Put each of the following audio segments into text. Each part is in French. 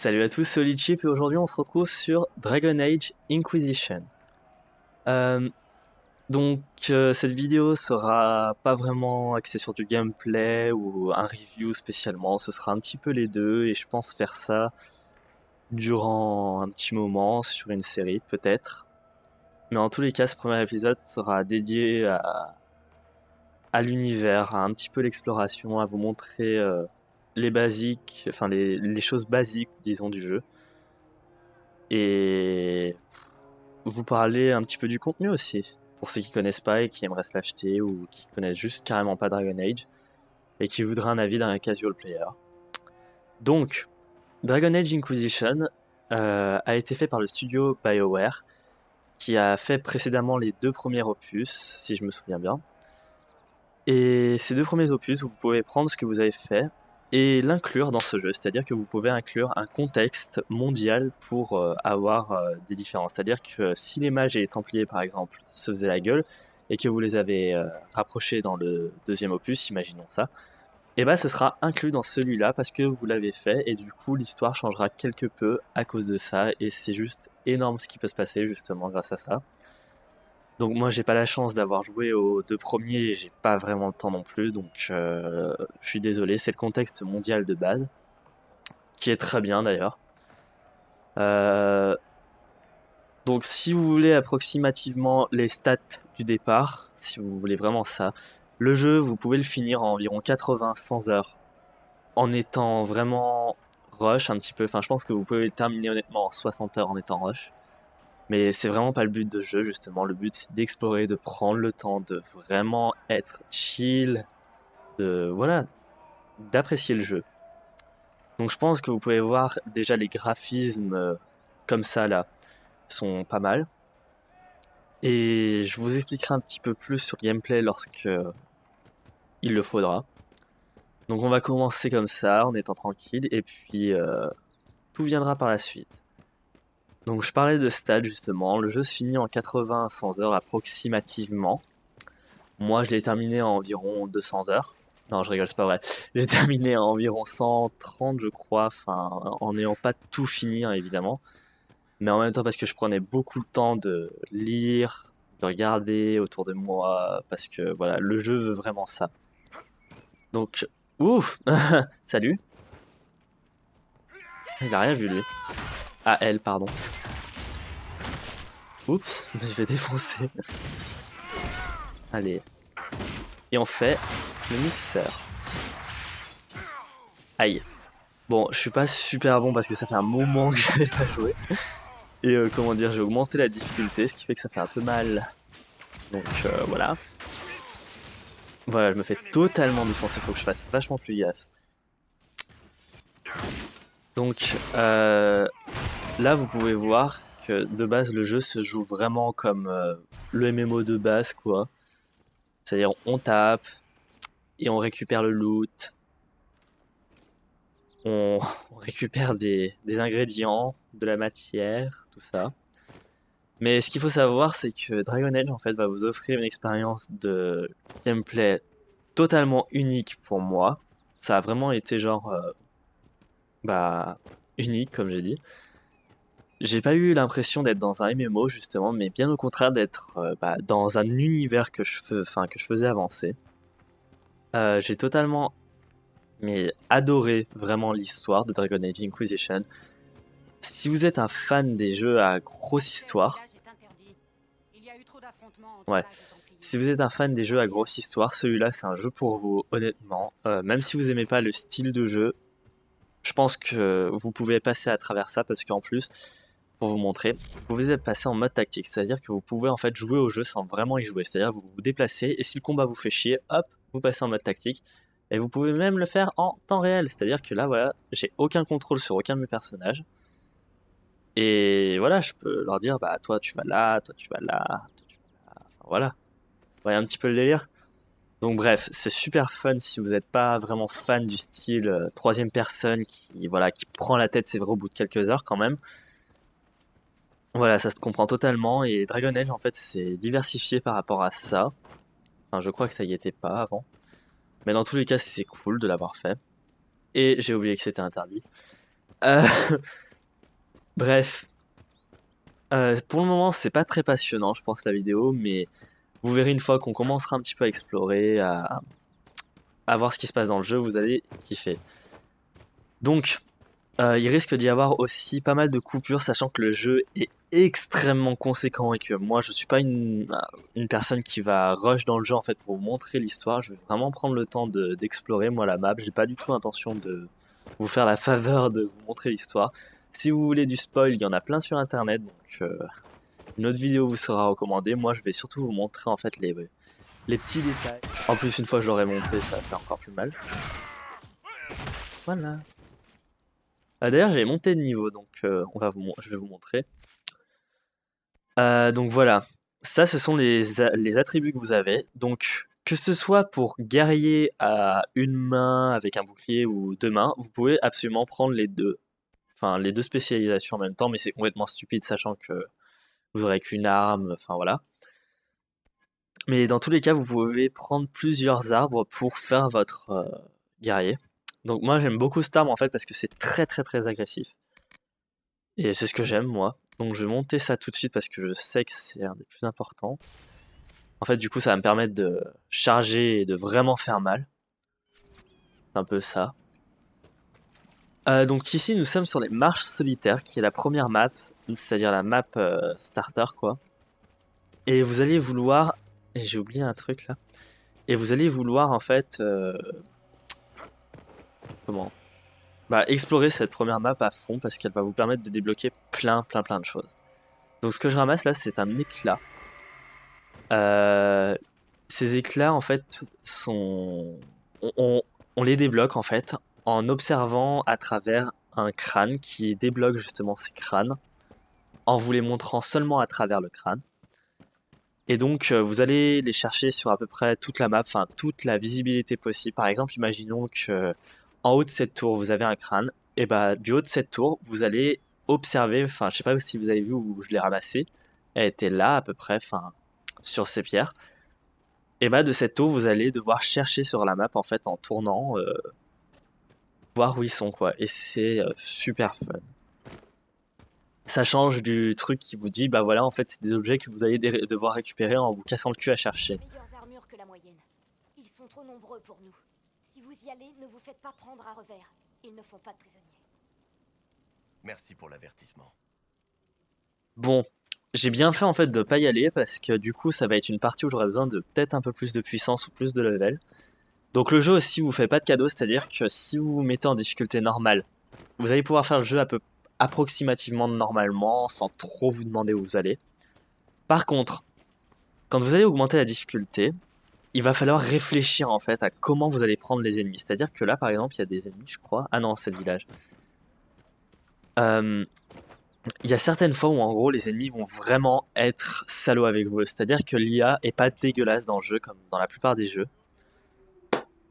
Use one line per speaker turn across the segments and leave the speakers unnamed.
Salut à tous, c'est Olichip et aujourd'hui on se retrouve sur Dragon Age Inquisition. Euh, cette vidéo sera pas vraiment axée sur du gameplay ou un review spécialement, ce sera un petit peu les deux et je pense faire ça durant un petit moment sur une série peut-être. Mais en tous les cas ce premier épisode sera dédié à l'univers, à un petit peu l'exploration, à vous montrer les basiques, enfin les choses basiques disons du jeu. Et vous parler un petit peu du contenu aussi, pour ceux qui connaissent pas et qui aimeraient se l'acheter ou qui connaissent juste carrément pas Dragon Age et qui voudraient un avis d'un casual player. Donc, Dragon Age Inquisition a été fait par le studio BioWare, qui a fait précédemment les deux premiers opus, si je me souviens bien. Et ces deux premiers opus, vous pouvez prendre ce que vous avez fait et l'inclure dans ce jeu, c'est-à-dire que vous pouvez inclure un contexte mondial pour avoir des différences. C'est-à-dire que si les mages et les templiers, par exemple, se faisaient la gueule et que vous les avez rapprochés dans le deuxième opus, imaginons ça, et ben ce sera inclus dans celui-là parce que vous l'avez fait et du coup l'histoire changera quelque peu à cause de ça et c'est juste énorme ce qui peut se passer justement grâce à ça. Donc moi j'ai pas la chance d'avoir joué aux deux premiers et j'ai pas vraiment le temps non plus, donc je suis désolé, c'est le contexte mondial de base, qui est très bien d'ailleurs. Euh, donc si vous voulez approximativement les stats du départ, si vous voulez vraiment ça, le jeu vous pouvez le finir en environ 80-100 heures, en étant vraiment rush un petit peu, enfin je pense que vous pouvez le terminer honnêtement en 60 heures en étant rush. Mais c'est vraiment pas le but de jeu, justement. Le but, c'est d'explorer, de prendre le temps, de vraiment être chill, voilà, d'apprécier le jeu. Donc je pense que vous pouvez voir déjà les graphismes comme ça, là, sont pas mal. Et je vous expliquerai un petit peu plus sur le gameplay lorsque il le faudra. Donc on va commencer comme ça, en étant tranquille, et puis tout viendra par la suite. Donc je parlais de stats justement, le jeu se finit en 80 à 100 heures approximativement. Moi, je l'ai terminé en environ 200 heures. Non, je rigole, c'est pas vrai. J'ai terminé en environ 130, je crois, enfin, en n'ayant pas tout fini, hein, évidemment. Mais en même temps, parce que je prenais beaucoup de temps de lire, de regarder autour de moi, parce que voilà, le jeu veut vraiment ça. Donc, ouf, salut. Il a rien vu, lui. Ah, elle, pardon. Oups, je me suis fait défoncer. Allez. Et on fait le mixeur. Aïe. Bon, je suis pas super bon parce que ça fait un moment que j'avais pas joué. Et comment dire, j'ai augmenté la difficulté, ce qui fait que ça fait un peu mal. Donc voilà. Voilà, je me fais totalement défoncer, faut que je fasse vachement plus gaffe. Donc là, vous pouvez voir que de base, le jeu se joue vraiment comme le MMO de base, quoi. C'est-à-dire, on tape et on récupère le loot. On récupère des ingrédients, de la matière, tout ça. Mais ce qu'il faut savoir, c'est que Dragon Age en fait va vous offrir une expérience de gameplay totalement unique pour moi. Ça a vraiment été genre bah unique comme j'ai dit. J'ai pas eu l'impression d'être dans un MMO justement, mais bien au contraire d'être dans un univers que je faisais avancer. J'ai totalement adoré vraiment l'histoire de Dragon Age Inquisition. Si vous êtes un fan des jeux à grosse histoire, ouais. Si vous êtes un fan des jeux à grosse histoire, celui-là c'est un jeu pour vous, honnêtement. Même si vous aimez pas le style de jeu, je pense que vous pouvez passer à travers ça parce qu'en plus, pour vous montrer, vous pouvez passer en mode tactique, c'est-à-dire que vous pouvez en fait jouer au jeu sans vraiment y jouer, c'est-à-dire vous vous déplacez et si le combat vous fait chier, hop, vous passez en mode tactique et vous pouvez même le faire en temps réel, c'est-à-dire que là voilà, j'ai aucun contrôle sur aucun de mes personnages et voilà, je peux leur dire bah toi tu vas là, toi tu vas là, toi tu vas là, enfin voilà, vous voyez un petit peu le délire. Donc bref, c'est super fun si vous n'êtes pas vraiment fan du style troisième personne qui prend la tête, c'est vrai au bout de quelques heures quand même. Voilà, ça se comprend totalement et Dragon Age en fait c'est diversifié par rapport à ça. Enfin, je crois que ça y était pas avant. Mais dans tous les cas, c'est cool de l'avoir fait. Et j'ai oublié que c'était interdit. Euh, Bref, pour le moment, c'est pas très passionnant, je pense, la vidéo, mais vous verrez une fois qu'on commencera un petit peu à explorer, à voir ce qui se passe dans le jeu, vous allez kiffer. Donc, il risque d'y avoir aussi pas mal de coupures, sachant que le jeu est extrêmement conséquent et que moi, je suis pas une personne qui va rush dans le jeu en fait pour vous montrer l'histoire. Je vais vraiment prendre le temps d'explorer moi la map. J'ai pas du tout l'intention de vous faire la faveur de vous montrer l'histoire. Si vous voulez du spoil, il y en a plein sur internet, donc une autre vidéo vous sera recommandée. Moi, je vais surtout vous montrer en fait les petits détails. En plus, une fois que je l'aurai monté, ça va faire encore plus mal. Voilà. D'ailleurs, j'ai monté de niveau, donc je vais vous montrer. Donc voilà, ça, ce sont les attributs que vous avez. Donc, que ce soit pour guerrier à une main avec un bouclier ou deux mains, vous pouvez absolument prendre les deux. Enfin, les deux spécialisations en même temps, mais c'est complètement stupide, sachant que vous aurez qu'une arme, enfin voilà. Mais dans tous les cas, vous pouvez prendre plusieurs arbres pour faire votre guerrier. Donc moi, j'aime beaucoup cette arme en fait parce que c'est très très très agressif. Et c'est ce que j'aime moi. Donc je vais monter ça tout de suite parce que je sais que c'est un des plus importants. En fait, du coup, ça va me permettre de charger et de vraiment faire mal. C'est un peu ça. Donc ici, nous sommes sur les marches solitaires, qui est la première map, c'est-à-dire la map starter, quoi. Et vous allez vouloir... Et j'ai oublié un truc, là. Et vous allez vouloir, en fait... Comment Bah, explorer cette première map à fond, parce qu'elle va vous permettre de débloquer plein de choses. Donc ce que je ramasse, là, c'est un éclat. Ces éclats, en fait, sont... on les débloque, en fait, en observant à travers un crâne qui débloque justement ces crânes, en vous les montrant seulement à travers le crâne. Et donc, vous allez les chercher sur à peu près toute la map, enfin, toute la visibilité possible. Par exemple, imaginons que en haut de cette tour, vous avez un crâne. Et bah, du haut de cette tour, vous allez observer, enfin, je sais pas si vous avez vu où je l'ai ramassé. Elle était là, à peu près, enfin, sur ces pierres. Et bah de cette tour, vous allez devoir chercher sur la map en fait en tournant, voir où ils sont quoi. Et c'est super fun. Ça change du truc qui vous dit bah voilà en fait c'est des objets que vous allez devoir récupérer en vous cassant le cul à chercher.
Meilleures armures que la moyenne. Ils sont trop nombreux pour nous. Si vous y allez, ne vous faites pas prendre à revers. Ils ne font pas de prisonniers.
Merci pour l'avertissement.
Bon, j'ai bien fait en fait de pas y aller parce que du coup ça va être une partie où j'aurai besoin de peut-être un peu plus de puissance ou plus de level. Donc le jeu aussi vous fait pas de cadeau, c'est-à-dire que si vous vous mettez en difficulté normale, vous allez pouvoir faire le jeu approximativement normalement, sans trop vous demander où vous allez. Par contre, quand vous allez augmenter la difficulté, il va falloir réfléchir en fait à comment vous allez prendre les ennemis. C'est-à-dire que là, par exemple, il y a des ennemis, je crois. Ah non, c'est le village. Il y a certaines fois où en gros les ennemis vont vraiment être salauds avec vous. C'est-à-dire que l'IA est pas dégueulasse dans le jeu comme dans la plupart des jeux.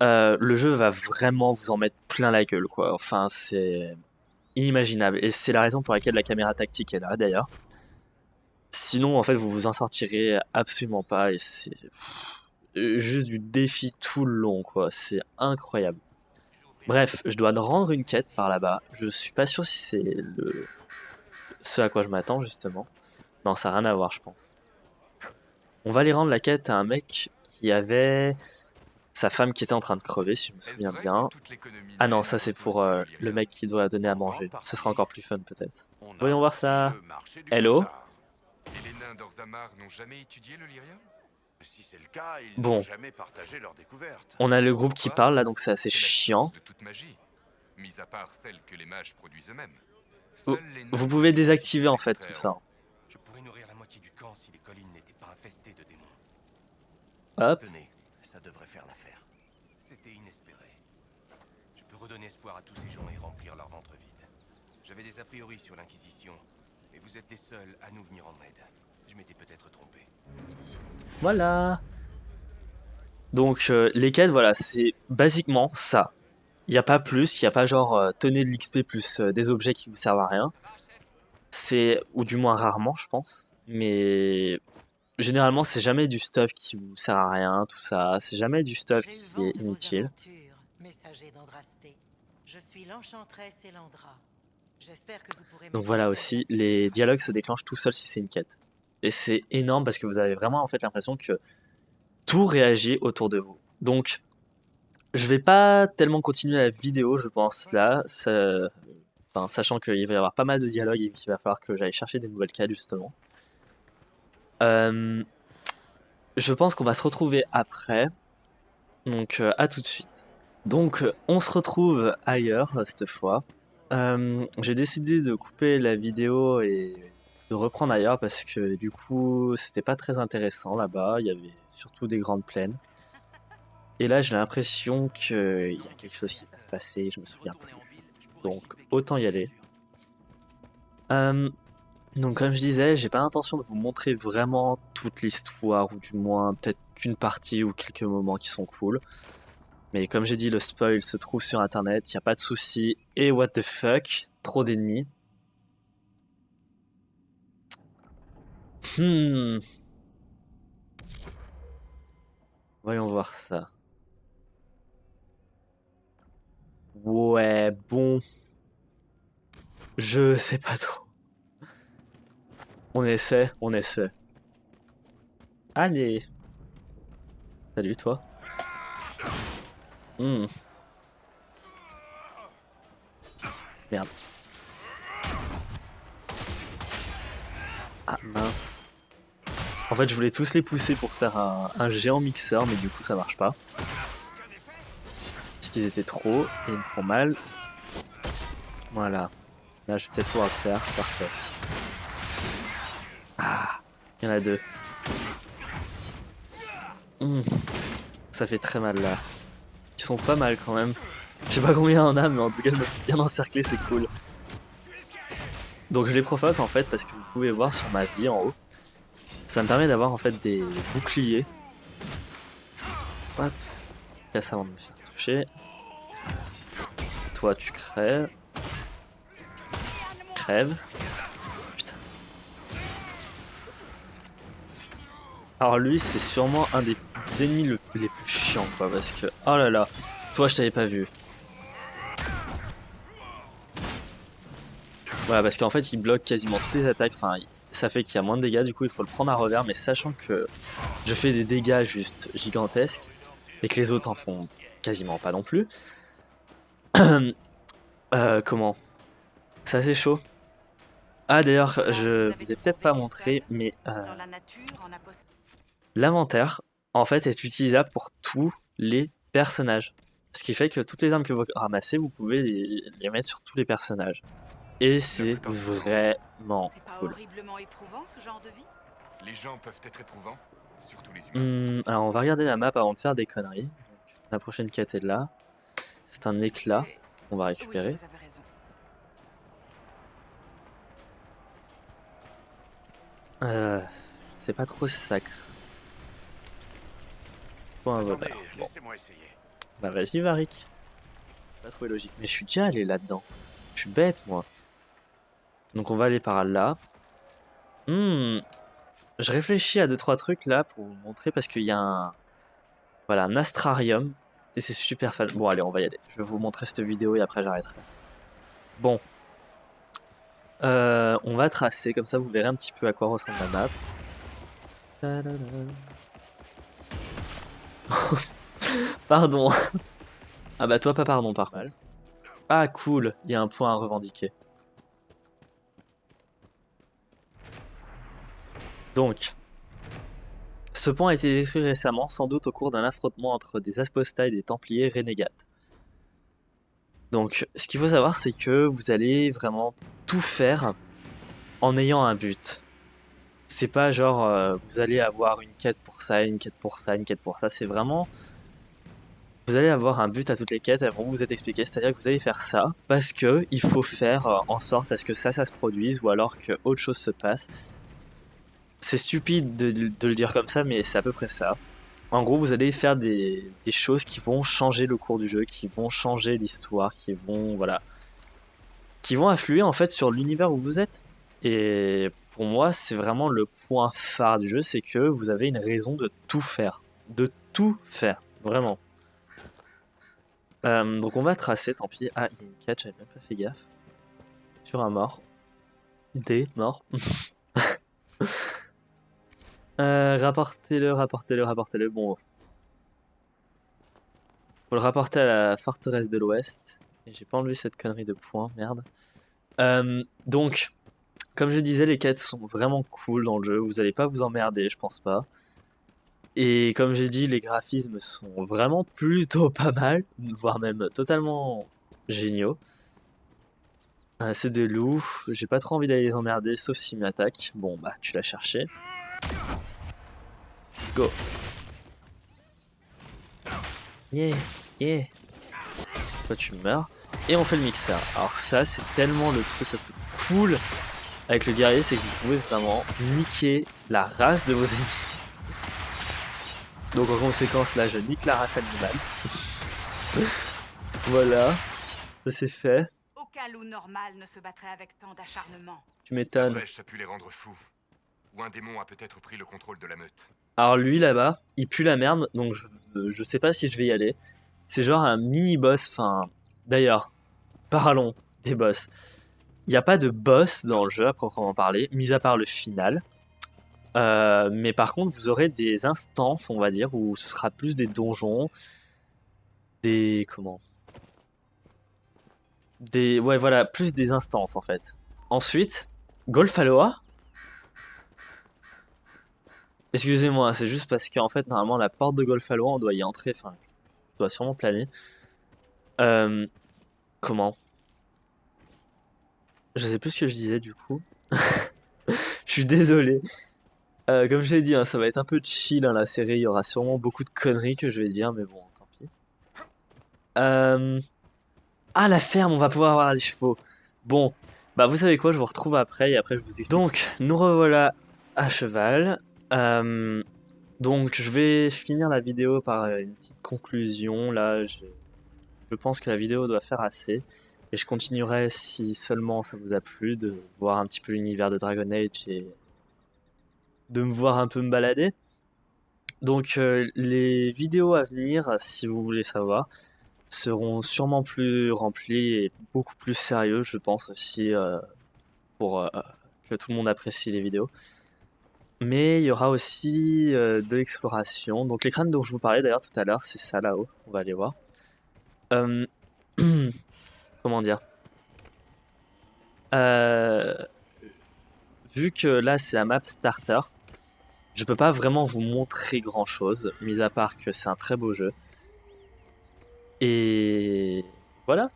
Le jeu va vraiment vous en mettre plein la gueule quoi. Enfin c'est inimaginable et c'est la raison pour laquelle la caméra tactique est là d'ailleurs. Sinon en fait vous vous en sortirez absolument pas et c'est juste du défi tout le long quoi. C'est incroyable. Bref, je dois rendre une quête par là-bas. Je suis pas sûr si c'est ce à quoi je m'attends justement. Non, ça n'a rien à voir, je pense. On va aller rendre la quête à un mec qui avait sa femme qui était en train de crever, si je me souviens bien. Ah non, ça c'est pour le mec qui doit donner à manger. Ce sera encore plus fun peut-être. Voyons voir ça. Hello.
Et les nains d'Orzammar n'ont jamais étudié le lyrium?
Si c'est le cas, ils
Bon.
n'ont jamais partagé leur découverte.
On a le groupe qui parle là, donc c'est assez
C'est la
chiant.
source de toute magie, mis à part celle que les mages produisent eux-mêmes.
Vous,
Seuls les nains
vous pouvez
peuvent
désactiver en fait tout
l'extraire.
ça.
Je pourrais nourrir la moitié du camp si les collines n'étaient pas infestées de démons.
Hop.
Tenez, ça devrait faire l'affaire. C'était inespéré. Je peux redonner espoir à tous ces gens et remplir leur ventre vide. J'avais des a priori sur l'Inquisition, mais vous êtes les seuls à nous venir en aide. Je m'étais peut-être trompé.
Voilà. Donc les quêtes, voilà, c'est basiquement ça. Il n'y a pas plus, il n'y a pas genre tenez de l'XP plus des objets qui vous servent à rien. C'est, ou du moins rarement, je pense. Mais généralement, c'est jamais du stuff qui vous sert à rien, tout ça. C'est jamais du stuff
J'ai eu
qui
vent
est
de vos
inutile.
aventures, messager d'Andrasté. Je suis l'enchanteresse Elandra. J'espère que vous pourrez
Donc
m'aider
voilà
à
aussi,
faire
les dialogues se déclenchent tout seuls si c'est une quête. Et c'est énorme parce que vous avez vraiment en fait l'impression que tout réagit autour de vous. Donc je vais pas tellement continuer la vidéo, je pense là, enfin, sachant qu'il va y avoir pas mal de dialogues et qu'il va falloir que j'aille chercher des nouvelles quêtes justement. Euh, je pense qu'on va se retrouver après, donc à tout de suite. Donc on se retrouve ailleurs cette fois. J'ai décidé de couper la vidéo et de reprendre ailleurs parce que du coup c'était pas très intéressant là-bas, il y avait surtout des grandes plaines. Et là j'ai l'impression qu'il y a quelque chose qui va se passer, je me souviens plus. Donc autant y aller. Donc comme je disais, j'ai pas l'intention de vous montrer vraiment toute l'histoire, ou du moins peut-être qu'une partie ou quelques moments qui sont cool. Mais comme j'ai dit, le spoil se trouve sur internet, y a pas de souci. Et what the fuck, trop d'ennemis. Voyons voir ça. Ouais, bon. Je sais pas trop. On essaie, on essaie. Allez. Salut toi. Merde. Ah mince. En fait, je voulais tous les pousser pour faire un géant mixeur, mais du coup, ça marche pas. Parce qu'ils étaient trop et ils me font mal. Voilà. Là, je vais peut-être pouvoir le faire. Parfait. Ah, il y en a deux. Ça fait très mal là. Ils sont pas mal quand même. Je sais pas combien il y en a, mais en tout cas, je me fais bien encercler, c'est cool. Donc, je les provoque en fait parce que vous pouvez voir sur ma vie en haut. Ça me permet d'avoir en fait des boucliers. Hop. Casse avant de me faire toucher. Toi, tu crèves. Crève. Putain. Alors lui, c'est sûrement un des ennemis les plus chiants, quoi, parce que... Oh là là. Toi, je t'avais pas vu. Voilà, parce qu'en fait, il bloque quasiment toutes les attaques. Enfin, ça fait qu'il y a moins de dégâts, du coup, il faut le prendre à revers. Mais sachant que je fais des dégâts juste gigantesques, et que les autres en font quasiment pas non plus. Comment? C'est assez chaud. Ah d'ailleurs, je vous ai peut-être pas montré, mais l'inventaire, en fait, est utilisable pour tous les personnages. Ce qui fait que toutes les armes que vous ramassez, vous pouvez les mettre sur tous les personnages. Et c'est vraiment
C'est pas
cool.
horriblement éprouvant ce genre de vie?
Les gens peuvent être éprouvants, surtout les humains.
Alors on va regarder la map avant de faire des conneries. Donc, la prochaine quête est là. C'est un éclat qu'on va récupérer.
Oui, vous avez raison.
C'est pas trop sacre. Point
Attendez,
voleur. Bon,
laissez-moi essayer.
bah vas-y Varric. Pas trop logique. Mais je suis déjà allé là-dedans. Je suis bête moi. Donc on va aller par là. Je réfléchis à 2-3 trucs là pour vous montrer parce qu'il y a un... Voilà, un astrarium. Et c'est super fan. Bon allez, on va y aller. Je vais vous montrer cette vidéo et après j'arrêterai. Bon. On va tracer, comme ça vous verrez un petit peu à quoi ressemble la map. Pardon. Ah bah toi pas pardon par contre. Ah cool, il y a un point à revendiquer. Donc, ce point a été détruit récemment, sans doute au cours d'un affrontement entre des apostats et des templiers renégates. Donc, ce qu'il faut savoir, c'est que vous allez vraiment tout faire en ayant un but. C'est pas genre, vous allez avoir une quête pour ça, une quête pour ça, une quête pour ça. C'est vraiment... Vous allez avoir un but à toutes les quêtes, elles vont vous être expliquées. C'est-à-dire que vous allez faire ça parce que il faut faire en sorte à ce que ça se produise ou alors que autre chose se passe. C'est stupide de le dire comme ça, mais c'est à peu près ça. En gros, vous allez faire des choses qui vont changer le cours du jeu, qui vont changer l'histoire, qui vont, voilà, qui vont influer en fait sur l'univers où vous êtes. Et pour moi, c'est vraiment le point phare du jeu, c'est que vous avez une raison de tout faire. De tout faire, vraiment. Donc on va tracer, tant pis. Ah, il y a une quête, j'avais même pas fait gaffe. sur un mort. Des morts. Rapportez-le. Bon. Faut le rapporter à la forteresse de l'Ouest. Et j'ai pas enlevé cette connerie de points, merde. Donc, comme je disais, les quêtes sont vraiment cool dans le jeu. Vous allez pas vous emmerder, je pense pas. Et comme j'ai dit, les graphismes sont vraiment plutôt pas mal, voire même totalement géniaux. C'est des loups, j'ai pas trop envie d'aller les emmerder, sauf s'ils m'attaquent. Bon bah, tu l'as cherché. Go. Yeah. Toi tu meurs. Et on fait le mixeur. Alors ça, c'est tellement le truc le plus cool avec le guerrier, c'est que vous pouvez vraiment niquer la race de vos ennemis. Donc en conséquence, là, je nique la race animale. Voilà, ça c'est fait.
Aucun loup normal ne se battrait avec tant d'acharnement.
Tu m'étonnes.
La brèche a pu les rendre fous. Ou un démon a peut-être pris le contrôle de la meute.
Alors lui là-bas, il pue la merde, donc je sais pas si je vais y aller. C'est genre un mini-boss, enfin... D'ailleurs, parlons des boss. Il n'y a pas de boss dans le jeu à proprement parler, mis à part le final. Mais par contre, vous aurez des instances, on va dire, où ce sera plus des donjons, des... comment ? Des... Ouais, voilà, plus des instances, en fait. Ensuite, Golfaloa. Excusez-moi, c'est juste parce qu'en fait, normalement, la porte de Golfaloa, on doit y entrer, enfin, on doit sûrement planer. Comment ? Je sais plus ce que je disais, du coup. Je suis désolé. Comme je l'ai dit, hein, ça va être un peu chill hein, la série, il y aura sûrement beaucoup de conneries que je vais dire, mais bon, tant pis. Ah, la ferme, on va pouvoir avoir les chevaux. Bon, bah vous savez quoi, je vous retrouve après, et après je vous explique. Donc, nous revoilà à cheval. Donc, je vais finir la vidéo par une petite conclusion. Là, je pense que la vidéo doit faire assez. Et je continuerai, si seulement ça vous a plu, de voir un petit peu l'univers de Dragon Age et de me voir un peu me balader. Donc les vidéos à venir, si vous voulez savoir, seront sûrement plus remplies et beaucoup plus sérieux, je pense aussi, pour que tout le monde apprécie les vidéos. Mais il y aura aussi de l'exploration. Donc les crânes dont je vous parlais d'ailleurs tout à l'heure, c'est ça là-haut, on va aller voir. Comment dire ? Vu que là c'est la map starter, je peux pas vraiment vous montrer grand chose, mis à part que c'est un très beau jeu. Et voilà.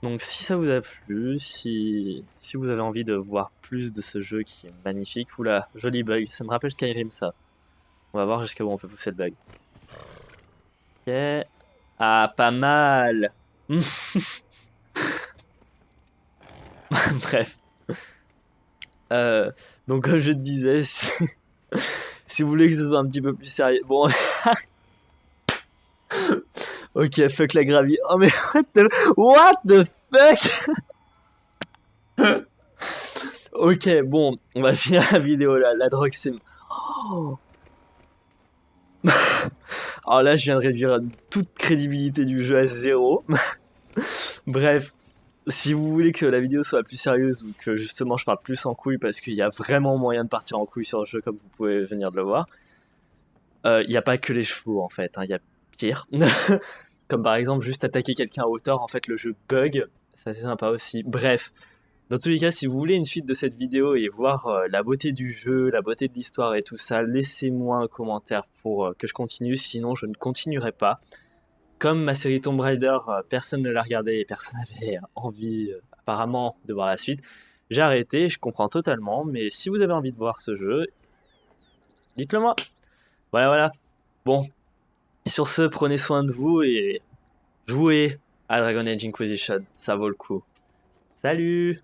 Donc si ça vous a plu, si vous avez envie de voir plus de ce jeu qui est magnifique, oula, joli bug, ça me rappelle Skyrim ça. On va voir jusqu'à où on peut pousser le bug. Ok. Ah, pas mal. Bref. Donc comme je te disais, si vous voulez que ce soit un petit peu plus sérieux... Bon... Ok, fuck la gravie. Oh mais what the fuck. Ok, bon, on va finir la vidéo là. La drogue c'est... Oh. Alors là, je viens de réduire toute crédibilité du jeu à 0. Bref. Si vous voulez que la vidéo soit plus sérieuse ou que justement je parle plus en couille parce qu'il y a vraiment moyen de partir en couille sur le jeu comme vous pouvez venir de le voir, il n'y a pas que les chevaux en fait, il y a pire. Comme par exemple juste attaquer quelqu'un à hauteur, en fait le jeu bug, ça c'est sympa aussi. Bref, dans tous les cas si vous voulez une suite de cette vidéo et voir la beauté du jeu, la beauté de l'histoire et tout ça, laissez-moi un commentaire pour que je continue, sinon je ne continuerai pas. Comme ma série Tomb Raider, personne ne l'a regardé et personne n'avait envie apparemment de voir la suite, j'ai arrêté, je comprends totalement, mais si vous avez envie de voir ce jeu, dites-le moi. Voilà. Bon, sur ce, prenez soin de vous et jouez à Dragon Age Inquisition, ça vaut le coup. Salut!